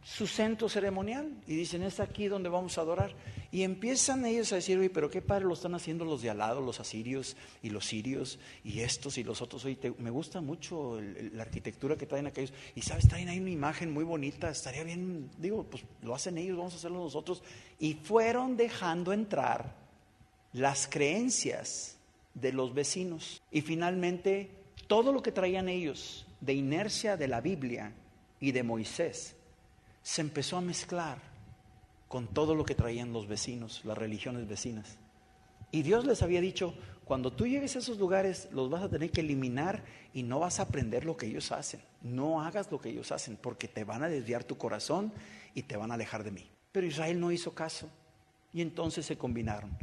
[SPEAKER 1] su centro ceremonial y dicen, es aquí donde vamos a adorar. Y empiezan ellos a decir, oye, pero qué padre lo están haciendo los de al lado, los asirios y los sirios y estos y los otros. Oye, me gusta mucho la arquitectura que traen aquellos. Y sabes, traen ahí una imagen muy bonita, estaría bien, digo, pues lo hacen ellos, vamos a hacerlo nosotros. Y fueron dejando entrar las creencias de los vecinos. Y finalmente, todo lo que traían ellos de inercia de la Biblia y de Moisés se empezó a mezclar con todo lo que traían los vecinos, las religiones vecinas. Y Dios les había dicho, cuando tú llegues a esos lugares los vas a tener que eliminar y no vas a aprender lo que ellos hacen. No hagas lo que ellos hacen porque te van a desviar tu corazón y te van a alejar de mí. Pero Israel no hizo caso y entonces se combinaron.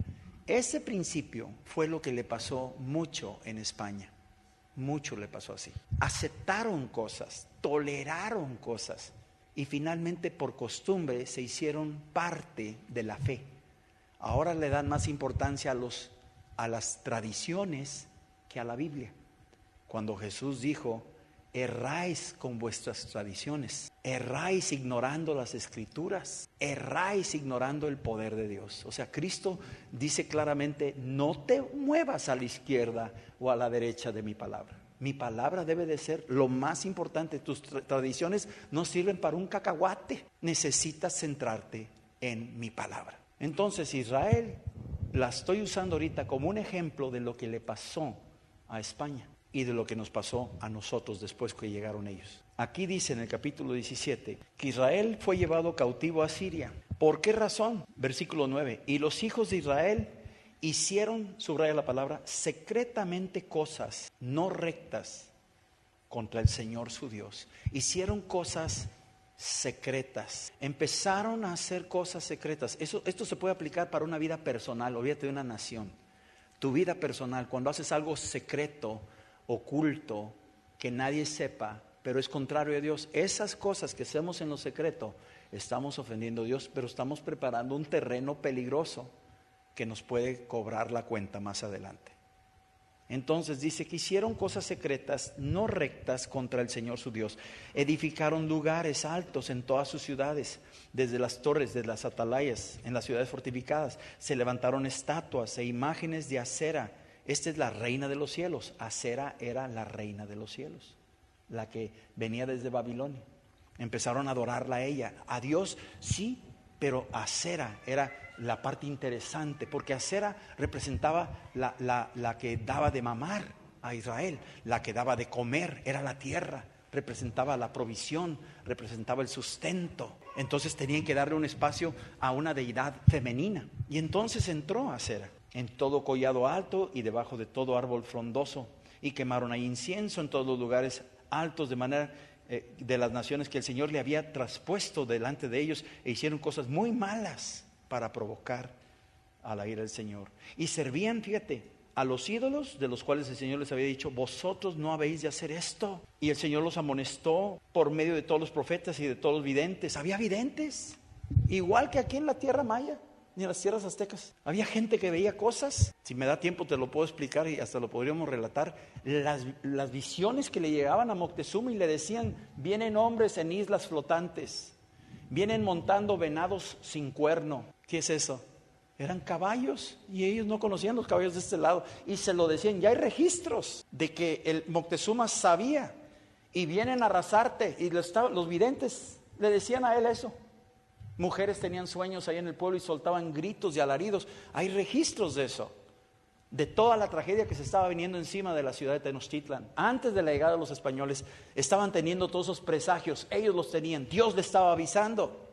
[SPEAKER 1] Ese principio fue lo que le pasó mucho en España. Mucho le pasó así. Aceptaron cosas, toleraron cosas y finalmente por costumbre se hicieron parte de la fe. Ahora le dan más importancia a las tradiciones que a la Biblia. Cuando Jesús dijo, erráis con vuestras tradiciones, erráis ignorando las escrituras, erráis ignorando el poder de Dios. O sea, Cristo dice claramente, no te muevas a la izquierda o a la derecha de mi palabra. Mi palabra debe de ser lo más importante. Tus tradiciones no sirven para un cacahuate. Necesitas centrarte en mi palabra. Entonces Israel la estoy usando ahorita como un ejemplo de lo que le pasó a España y de lo que nos pasó a nosotros después que llegaron ellos. Aquí dice en el capítulo 17 que Israel fue llevado cautivo a Siria. ¿Por qué razón? Versículo 9. Y los hijos de Israel hicieron, subraya la palabra, secretamente cosas no rectas contra el Señor su Dios. Hicieron cosas secretas. Empezaron a hacer cosas secretas. Esto se puede aplicar para una vida personal, olvídate de una nación. Tu vida personal, cuando haces algo secreto, oculto, que nadie sepa, pero es contrario a Dios, esas cosas que hacemos en lo secreto, estamos ofendiendo a Dios, pero estamos preparando un terreno peligroso que nos puede cobrar la cuenta más adelante. Entonces dice que hicieron cosas secretas no rectas contra el Señor su Dios. Edificaron lugares altos en todas sus ciudades, desde las torres, desde las atalayas, en las ciudades fortificadas. Se levantaron estatuas e imágenes de Acera. Esta es la reina de los cielos. Acera era la reina de los cielos, la que venía desde Babilonia. Empezaron a adorarla a ella. A Dios sí, pero Acera era la parte interesante, porque Acera representaba la que daba de mamar a Israel, la que daba de comer, era la tierra, representaba la provisión, representaba el sustento. Entonces tenían que darle un espacio a una deidad femenina. Y entonces entró Acera en todo collado alto y debajo de todo árbol frondoso, y quemaron ahí incienso en todos los lugares altos, de manera de las naciones que el Señor le había traspuesto delante de ellos, e hicieron cosas muy malas para provocar a la ira del Señor. Y servían, fíjate, a los ídolos de los cuales el Señor les había dicho, vosotros no habéis de hacer esto. Y el Señor los amonestó por medio de todos los profetas y de todos los videntes. Había videntes, igual que aquí en la tierra maya, ni en las tierras aztecas. Había gente que veía cosas. Si me da tiempo te lo puedo explicar y hasta lo podríamos relatar. Las visiones que le llegaban a Moctezuma y le decían, vienen hombres en islas flotantes, vienen montando venados sin cuerno. ¿Qué es eso? Eran caballos y ellos no conocían los caballos de este lado y se lo decían. Ya hay registros de que el Moctezuma sabía y vienen a arrasarte, y los videntes le decían a él eso. Mujeres tenían sueños ahí en el pueblo y soltaban gritos y alaridos. Hay registros de eso, de toda la tragedia que se estaba viniendo encima de la ciudad de Tenochtitlan. Antes de la llegada de los españoles estaban teniendo todos esos presagios. Ellos los tenían, Dios les estaba avisando,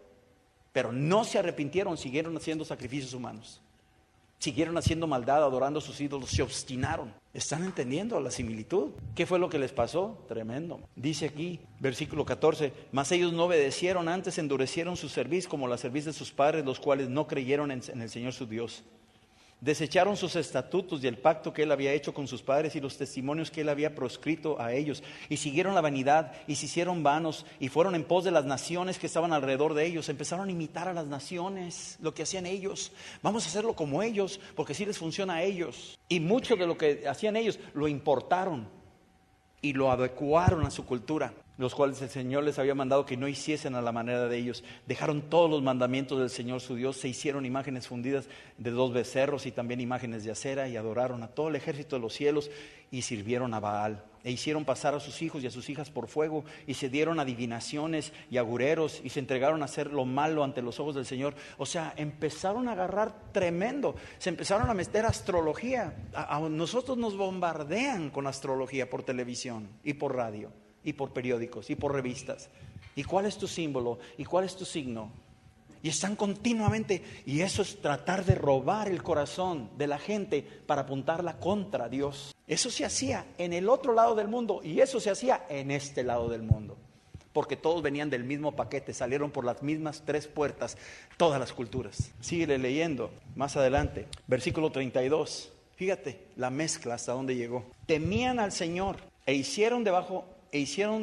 [SPEAKER 1] pero no se arrepintieron, siguieron haciendo sacrificios humanos. Siguieron haciendo maldad, adorando a sus ídolos, se obstinaron. ¿Están entendiendo la similitud? ¿Qué fue lo que les pasó? Tremendo. Dice aquí, versículo 14, mas ellos no obedecieron, antes endurecieron su cerviz como la cerviz de sus padres, los cuales no creyeron en el Señor su Dios. Desecharon sus estatutos y el pacto que él había hecho con sus padres y los testimonios que él había proscrito a ellos, y siguieron la vanidad y se hicieron vanos y fueron en pos de las naciones que estaban alrededor de ellos. Empezaron a imitar a las naciones, lo que hacían ellos. Vamos a hacerlo como ellos, porque sí les funciona a ellos. Y mucho de lo que hacían ellos lo importaron y lo adecuaron a su cultura, los cuales el Señor les había mandado que no hiciesen a la manera de ellos. Dejaron todos los mandamientos del Señor su Dios, se hicieron imágenes fundidas de 2 becerros y también imágenes de acera, y adoraron a todo el ejército de los cielos y sirvieron a Baal. E hicieron pasar a sus hijos y a sus hijas por fuego, y se dieron adivinaciones y agureros, y se entregaron a hacer lo malo ante los ojos del Señor. O sea, empezaron a agarrar tremendo, se empezaron a meter astrología. A nosotros nos bombardean con astrología por televisión y por radio y por periódicos y por revistas. ¿Y cuál es tu símbolo? ¿Y cuál es tu signo? Y están continuamente, y eso es tratar de robar el corazón de la gente para apuntarla contra Dios. Eso se hacía en el otro lado del mundo y eso se hacía en este lado del mundo, porque todos venían del mismo paquete, salieron por las mismas 3 puertas, todas las culturas. Síguele leyendo más adelante, versículo 32. Fíjate la mezcla hasta dónde llegó. Temían al Señor e hicieron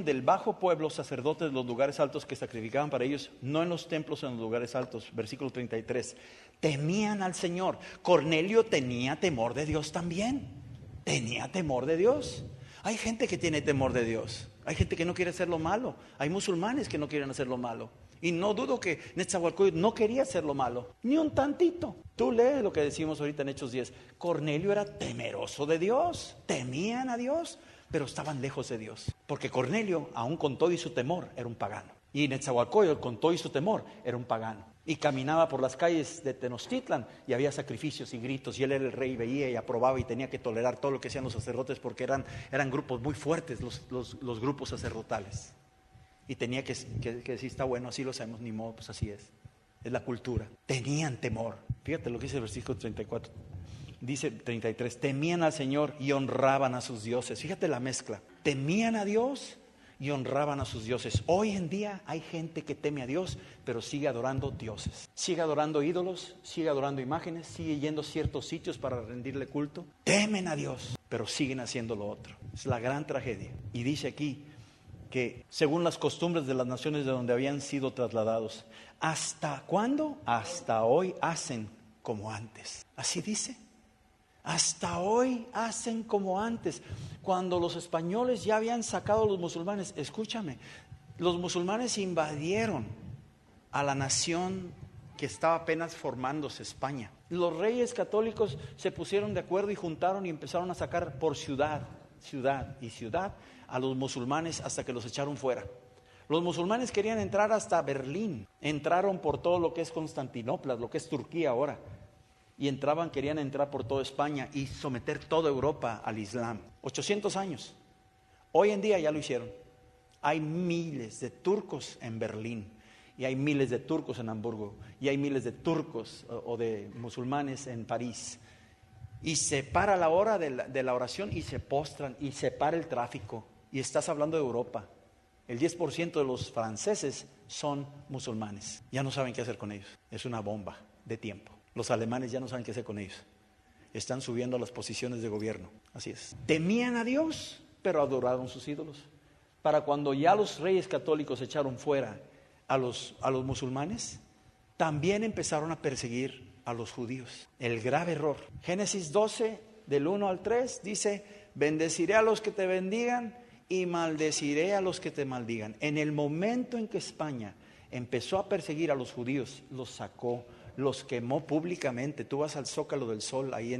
[SPEAKER 1] del bajo pueblo sacerdotes de los lugares altos que sacrificaban para ellos, no en los templos, en los lugares altos. Versículo 33. Temían al Señor. Cornelio tenía temor de Dios también. Tenía temor de Dios. Hay gente que tiene temor de Dios. Hay gente que no quiere hacer lo malo. Hay musulmanes que no quieren hacer lo malo. Y no dudo que Netzahualcóyotl no quería hacer lo malo, ni un tantito. Tú lees lo que decimos ahorita en Hechos 10. Cornelio era temeroso de Dios. Temían a Dios, pero estaban lejos de Dios. Porque Cornelio, aún con todo y su temor, era un pagano. Y Netzahualcóyotl, con todo y su temor, era un pagano. Y caminaba por las calles de Tenochtitlan y había sacrificios y gritos, y él era el rey, veía y aprobaba y tenía que tolerar todo lo que hacían los sacerdotes, porque eran grupos muy fuertes los grupos sacerdotales. Y tenía que decir, está bueno, así lo hacemos, ni modo, pues así es la cultura. Tenían temor. Fíjate lo que dice el versículo 34. Dice 33, temían al Señor y honraban a sus dioses. Fíjate la mezcla, temían a Dios y honraban a sus dioses. Hoy en día hay gente que teme a Dios, pero sigue adorando dioses, sigue adorando ídolos, sigue adorando imágenes, sigue yendo a ciertos sitios para rendirle culto. Temen a Dios, pero siguen haciendo lo otro. Es la gran tragedia. Y dice aquí que según las costumbres de las naciones de donde habían sido trasladados, ¿hasta cuándo? Hasta hoy hacen como antes. Así dice. Hasta hoy hacen como antes. Cuando los españoles ya habían sacado a los musulmanes, escúchame, los musulmanes invadieron a la nación que estaba apenas formándose, España. Los reyes católicos se pusieron de acuerdo y juntaron y empezaron a sacar por ciudad a los musulmanes hasta que los echaron fuera. Los musulmanes querían entrar hasta Berlín, entraron por todo lo que es Constantinopla, lo que es Turquía ahora. Y querían entrar por toda España y someter toda Europa al Islam. 800 años. Hoy en día ya lo hicieron. Hay miles de turcos en Berlín, y hay miles de turcos en Hamburgo, y hay miles de turcos o de musulmanes en París. Y se para la hora de la oración y se postran y se para el tráfico. Y estás hablando de Europa. El 10% de los franceses son musulmanes. Ya no saben qué hacer con ellos. Es una bomba de tiempo. Los alemanes ya no saben qué hacer con ellos. Están subiendo a las posiciones de gobierno. Así es. Temían a Dios, pero adoraron sus ídolos. Para cuando ya los reyes católicos echaron fuera a los musulmanes, también empezaron a perseguir a los judíos. El grave error. Génesis 12, del 1 al 3, dice: bendeciré a los que te bendigan y maldeciré a los que te maldigan. En el momento en que España empezó a perseguir a los judíos, los sacó, los quemó públicamente. Tú vas al Zócalo del Sol ahí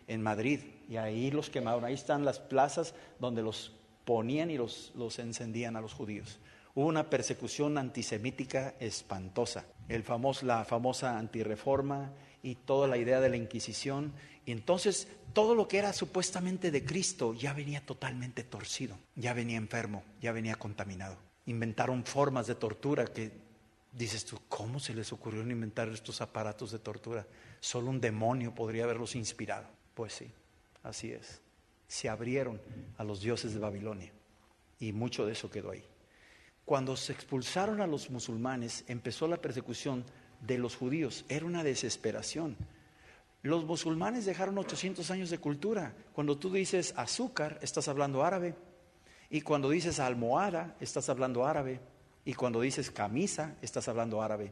[SPEAKER 1] en Madrid y ahí los quemaron. Ahí están las plazas donde los ponían y los encendían a los judíos. Hubo una persecución antisemítica espantosa. La famosa antirreforma y toda la idea de la Inquisición. Y entonces todo lo que era supuestamente de Cristo ya venía totalmente torcido, ya venía enfermo, ya venía contaminado. Inventaron formas de tortura que Dices tú, ¿cómo se les ocurrió inventar estos aparatos de tortura? Solo un demonio podría haberlos inspirado. Pues sí, así es. Se abrieron a los dioses de Babilonia y mucho de eso quedó ahí. Cuando se expulsaron a los musulmanes, empezó la persecución de los judíos. Era una desesperación. Los musulmanes dejaron 800 años de cultura. Cuando tú dices azúcar, estás hablando árabe. Y cuando dices almohada, estás hablando árabe. Y cuando dices camisa, estás hablando árabe.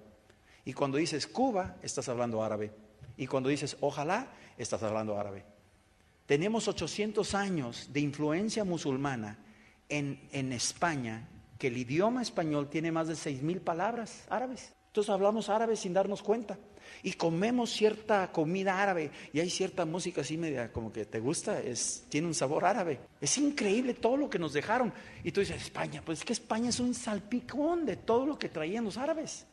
[SPEAKER 1] Y cuando dices Cuba, estás hablando árabe. Y cuando dices ojalá, estás hablando árabe. Tenemos 800 años de influencia musulmana en España, que el idioma español tiene más de 6,000 palabras árabes. Entonces hablamos árabe sin darnos cuenta. Y comemos cierta comida árabe y hay cierta música así media como que te gusta, tiene un sabor árabe. Es increíble todo lo que nos dejaron. Y tú dices, España, pues es que España es un salpicón de todo lo que traían los árabes.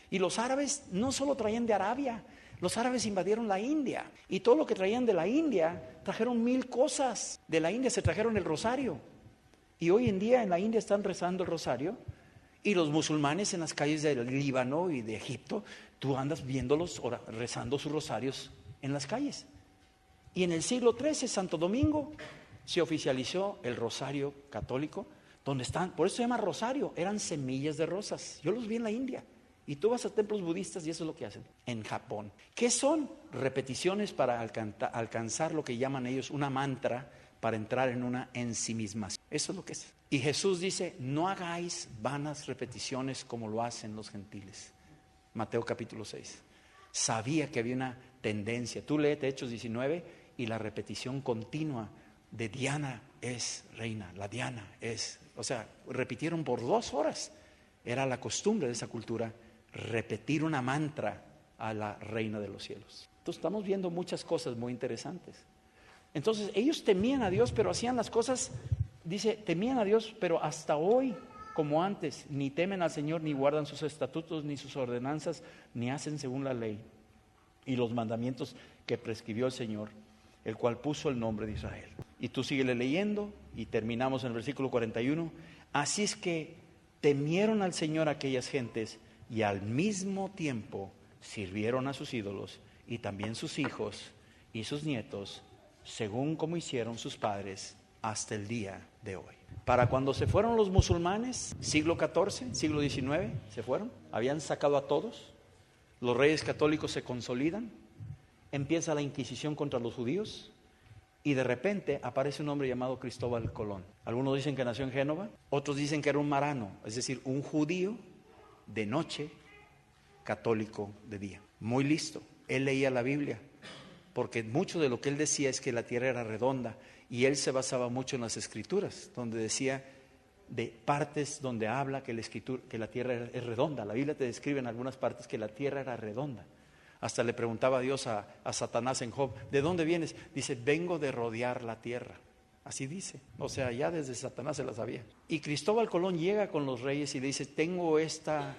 [SPEAKER 1] Y los árabes no solo traían de Arabia, los árabes invadieron la India. Y todo lo que traían de la India, trajeron 1,000 cosas. De la India se trajeron el rosario. Y hoy en día en la India están rezando el rosario. Y los musulmanes en las calles del Líbano y de Egipto, tú andas viéndolos rezando sus rosarios en las calles. Y en el siglo XIII, Santo Domingo, se oficializó el rosario católico, donde están, por eso se llama rosario, eran semillas de rosas. Yo los vi en la India. Y tú vas a templos budistas y eso es lo que hacen. En Japón. ¿Qué son? Repeticiones para alcanzar lo que llaman ellos una mantra, para entrar en una ensimismación. Eso es lo que es. Y Jesús dice, no hagáis vanas repeticiones como lo hacen los gentiles. Mateo capítulo 6. Sabía que había una tendencia. Tú léete Hechos 19 y la repetición continua de Diana es reina, la Diana es, o sea, repitieron por 2 horas. Era la costumbre de esa cultura repetir una mantra a la reina de los cielos. Entonces estamos viendo muchas cosas muy interesantes. Entonces ellos temían a Dios, pero hacían las cosas, dice, temían a Dios, pero hasta hoy, como antes, ni temen al Señor, ni guardan sus estatutos, ni sus ordenanzas, ni hacen según la ley y los mandamientos que prescribió el Señor, el cual puso el nombre de Israel. Y tú síguele leyendo y terminamos en el versículo 41. Así es que temieron al Señor aquellas gentes y al mismo tiempo sirvieron a sus ídolos y también sus hijos y sus nietos, según como hicieron sus padres hasta el día de hoy. Para cuando se fueron los musulmanes, siglo XIV, siglo XIX, se fueron, habían sacado a todos, los reyes católicos se consolidan, empieza la Inquisición contra los judíos y de repente aparece un hombre llamado Cristóbal Colón. Algunos dicen que nació en Génova, otros dicen que era un marano, es decir, un judío de noche, católico de día. Muy listo, él leía la Biblia, porque mucho de lo que él decía es que la tierra era redonda y él se basaba mucho en las escrituras, donde decía de partes donde habla que la tierra es redonda. La Biblia te describe en algunas partes que la tierra era redonda. Hasta le preguntaba a Dios a Satanás en Job, ¿de dónde vienes? Dice, vengo de rodear la tierra. Así dice, o sea, ya desde Satanás se la sabía. Y Cristóbal Colón llega con los reyes y le dice, tengo esta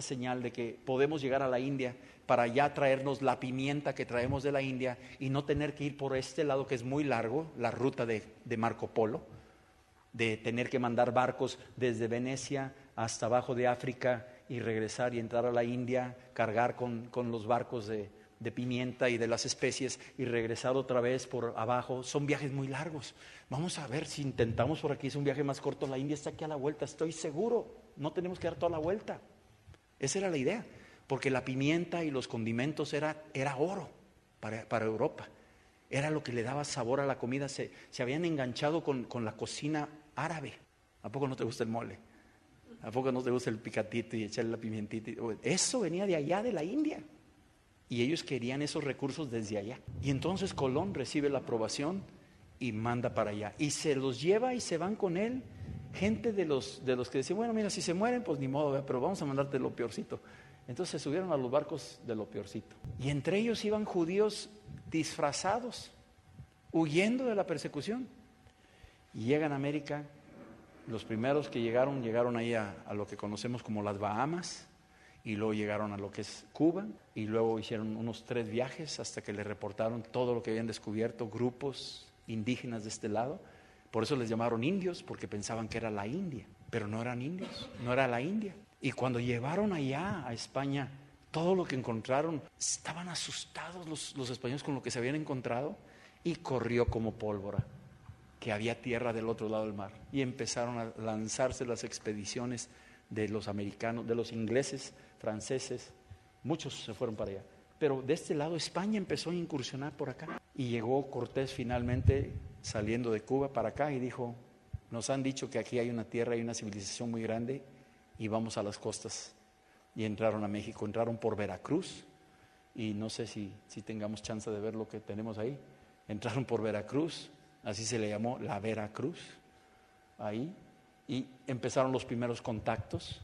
[SPEAKER 1] señal de que podemos llegar a la India para ya traernos la pimienta que traemos de la India y no tener que ir por este lado que es muy largo, la ruta de Marco Polo, de tener que mandar barcos desde Venecia hasta abajo de África y regresar y entrar a la India, cargar con los barcos de pimienta y de las especies y regresar otra vez por abajo. Son viajes muy largos. Vamos a ver si intentamos por aquí, es un viaje más corto. La India está aquí a la vuelta, estoy seguro, no tenemos que dar toda la vuelta. Esa era la idea, porque la pimienta y los condimentos era oro para Europa. Era lo que le daba sabor a la comida. Se habían enganchado con la cocina árabe. ¿A poco no te gusta el mole? ¿A poco no te gusta el picatito y echarle la pimentita? Eso venía de allá, de la India. Y ellos querían esos recursos desde allá. Y entonces Colón recibe la aprobación y manda para allá. Y se los lleva y se van con él. Gente de los que decían, bueno, mira, si se mueren, pues ni modo, pero vamos a mandarte lo peorcito. Entonces se subieron a los barcos de lo peorcito. Y entre ellos iban judíos disfrazados, huyendo de la persecución. Y llegan a América. Los primeros que llegaron ahí a lo que conocemos como las Bahamas. Y luego llegaron a lo que es Cuba. Y luego hicieron unos 3 viajes hasta que le reportaron todo lo que habían descubierto, grupos indígenas de este lado. Por eso les llamaron indios, porque pensaban que era la India, pero no eran indios, no era la India. Y cuando llevaron allá a España todo lo que encontraron, estaban asustados los españoles con lo que se habían encontrado, y corrió como pólvora que había tierra del otro lado del mar, y empezaron a lanzarse las expediciones de los americanos, de los ingleses, franceses. Muchos se fueron para allá, pero de este lado España empezó a incursionar por acá, y llegó Cortés finalmente saliendo de Cuba para acá y dijo: nos han dicho que aquí hay una tierra y una civilización muy grande, y vamos a las costas. Y entraron a México, entraron por Veracruz, y no sé si tengamos chance de ver lo que tenemos ahí. Entraron por Veracruz, así se le llamó, la Veracruz, ahí, y empezaron los primeros contactos.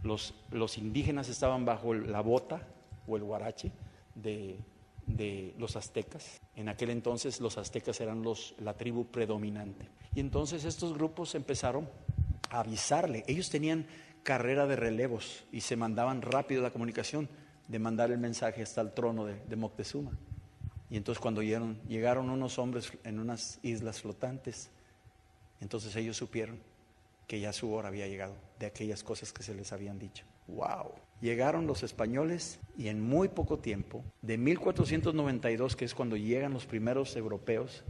[SPEAKER 1] Los indígenas estaban bajo la bota o el huarache de los aztecas. En aquel entonces los aztecas eran la tribu predominante. Y entonces estos grupos empezaron a avisarle. Ellos tenían carrera de relevos y se mandaban rápido la comunicación de mandar el mensaje hasta el trono de Moctezuma. Y entonces cuando llegaron unos hombres en unas islas flotantes, entonces ellos supieron que ya su hora había llegado de aquellas cosas que se les habían dicho. ¡Wow! Llegaron los españoles, y en muy poco tiempo, de 1492, que es cuando llegan los primeros europeos,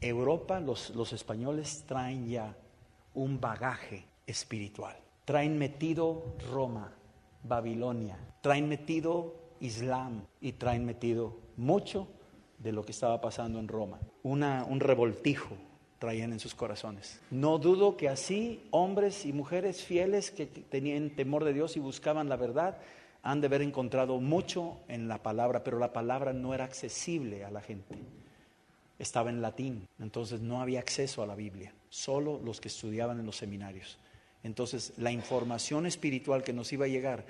[SPEAKER 1] Europa, los españoles traen ya un bagaje espiritual. Traen metido Roma, Babilonia, traen metido Islam, y traen metido mucho de lo que estaba pasando en Roma. Un revoltijo traían en sus corazones. No dudo que así hombres y mujeres fieles que tenían temor de Dios y buscaban la verdad han de haber encontrado mucho en la palabra, pero la palabra no era accesible a la gente. Estaba en latín, entonces no había acceso a la Biblia, solo los que estudiaban en los seminarios. Entonces la información espiritual que nos iba a llegar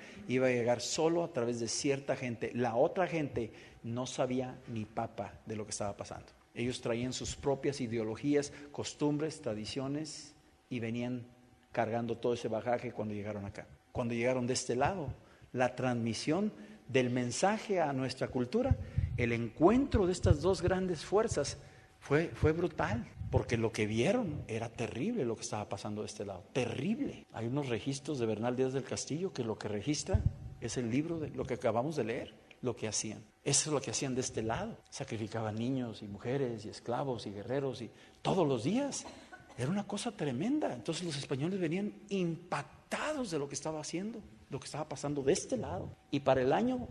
[SPEAKER 1] solo a través de cierta gente. La otra gente no sabía ni papa de lo que estaba pasando. Ellos traían sus propias ideologías, costumbres, tradiciones, y venían cargando todo ese bagaje cuando llegaron acá. Cuando llegaron de este lado, la transmisión del mensaje a nuestra cultura, el encuentro de estas dos grandes fuerzas fue brutal, porque lo que vieron era terrible lo que estaba pasando de este lado, terrible. Hay unos registros de Bernal Díaz del Castillo que lo que registra es el libro de lo que acabamos de leer, lo que hacían. Eso es lo que hacían de este lado. Sacrificaban niños y mujeres y esclavos y guerreros, y todos los días. Era una cosa tremenda. Entonces los españoles venían impactados de lo que estaba haciendo, lo que estaba pasando de este lado. Y para el año,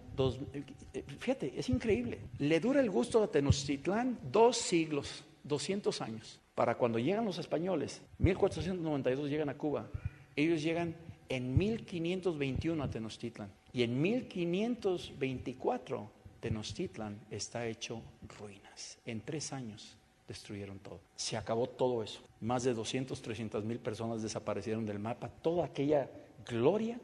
[SPEAKER 1] fíjate, es increíble. Le dura el gusto a Tenochtitlán 2 siglos, 200 años. Para cuando llegan los españoles, 1492 llegan a Cuba. Ellos llegan en 1521 a Tenochtitlan. Y en 1524 Tenochtitlan está hecho ruinas. En 3 años destruyeron todo. Se acabó todo eso. Más de 300,000 personas desaparecieron del mapa. Toda aquella gloria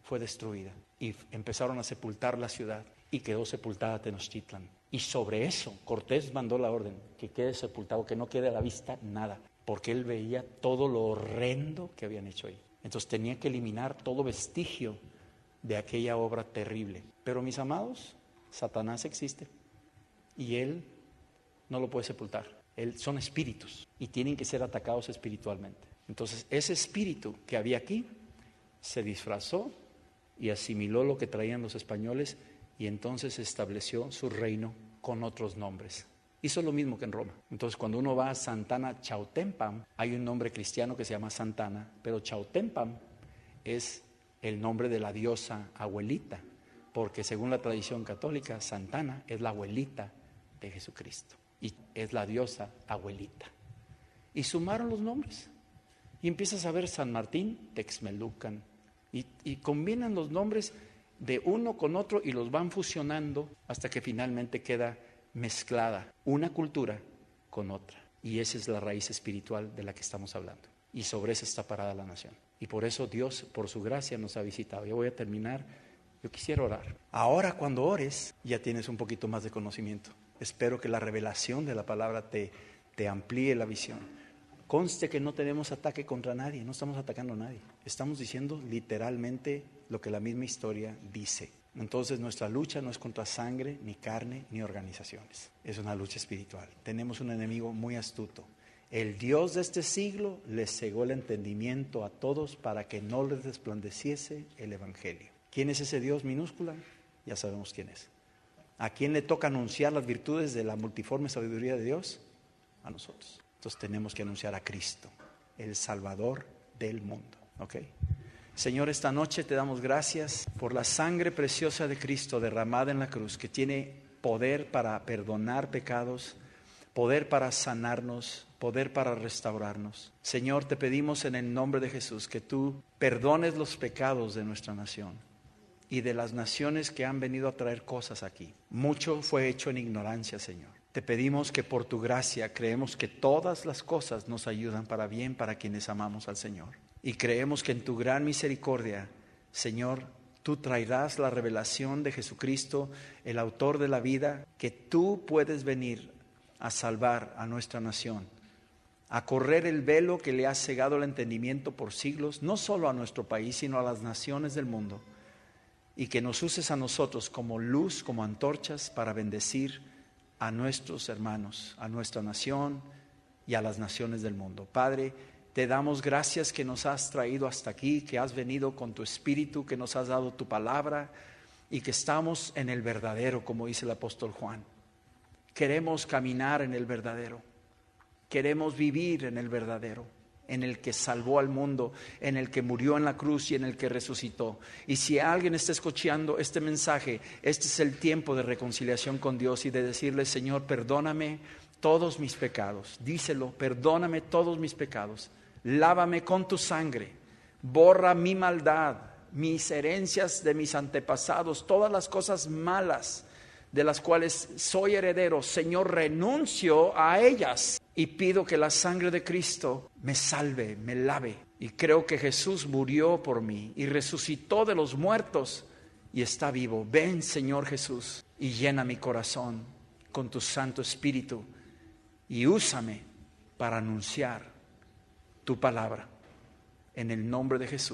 [SPEAKER 1] fue destruida. Y empezaron a sepultar la ciudad. Y quedó sepultada Tenochtitlan. Y sobre eso Cortés mandó la orden que quede sepultado, que no quede a la vista nada, porque él veía todo lo horrendo que habían hecho ahí. Entonces tenía que eliminar todo vestigio de aquella obra terrible. Pero mis amados, Satanás existe y él no lo puede sepultar. Son espíritus y tienen que ser atacados espiritualmente. Entonces ese espíritu que había aquí se disfrazó y asimiló lo que traían los españoles, y entonces estableció su reino con otros nombres. Hizo lo mismo que en Roma. Entonces cuando uno va a Santana Chautempam, hay un nombre cristiano que se llama Santana, pero Chautempam es el nombre de la diosa abuelita, porque según la tradición católica, Santana es la abuelita de Jesucristo y es la diosa abuelita. Y sumaron los nombres y empiezas a ver San Martín, Texmelucan, y combinan los nombres de uno con otro y los van fusionando hasta que finalmente queda mezclada una cultura con otra. Y esa es la raíz espiritual de la que estamos hablando. Y sobre eso está parada la nación. Y por eso Dios, por su gracia, nos ha visitado. Yo voy a terminar. Yo quisiera orar. Ahora cuando ores, ya tienes un poquito más de conocimiento. Espero que la revelación de la palabra te amplíe la visión. Conste que no tenemos ataque contra nadie, no estamos atacando a nadie. Estamos diciendo literalmente lo que la misma historia dice. Entonces nuestra lucha no es contra sangre, ni carne, ni organizaciones. Es una lucha espiritual. Tenemos un enemigo muy astuto. El Dios de este siglo les cegó el entendimiento a todos para que no les resplandeciese el Evangelio. ¿Quién es ese Dios minúscula? Ya sabemos quién es. ¿A quién le toca anunciar las virtudes de la multiforme sabiduría de Dios? A nosotros. Entonces tenemos que anunciar a Cristo, el Salvador del mundo. ¿Ok? Señor, esta noche te damos gracias por la sangre preciosa de Cristo derramada en la cruz, que tiene poder para perdonar pecados, poder para sanarnos, poder para restaurarnos. Señor, te pedimos en el nombre de Jesús que tú perdones los pecados de nuestra nación y de las naciones que han venido a traer cosas aquí. Mucho fue hecho en ignorancia, Señor. Te pedimos que por tu gracia creemos que todas las cosas nos ayudan para bien para quienes amamos al Señor. Y creemos que en tu gran misericordia, Señor, tú traerás la revelación de Jesucristo, el autor de la vida, que tú puedes venir a salvar a nuestra nación, a correr el velo que le ha cegado el entendimiento por siglos, no solo a nuestro país, sino a las naciones del mundo, y que nos uses a nosotros como luz, como antorchas para bendecir a nuestros hermanos, a nuestra nación y a las naciones del mundo. Padre, te damos gracias que nos has traído hasta aquí, que has venido con tu Espíritu, que nos has dado tu palabra y que estamos en el verdadero, como dice el apóstol Juan. Queremos caminar en el verdadero, queremos vivir en el verdadero, en el que salvó al mundo, en el que murió en la cruz y en el que resucitó. Y si alguien está escuchando este mensaje, este es el tiempo de reconciliación con Dios y de decirle: Señor, perdóname todos mis pecados. Díselo: perdóname todos mis pecados. Lávame con tu sangre, borra mi maldad, mis herencias de mis antepasados, todas las cosas malas de las cuales soy heredero. Señor, renuncio a ellas y pido que la sangre de Cristo me salve, me lave. Y creo que Jesús murió por mí y resucitó de los muertos y está vivo. Ven, Señor Jesús, y llena mi corazón con tu Santo Espíritu y úsame para anunciar tu palabra. En el nombre de Jesús.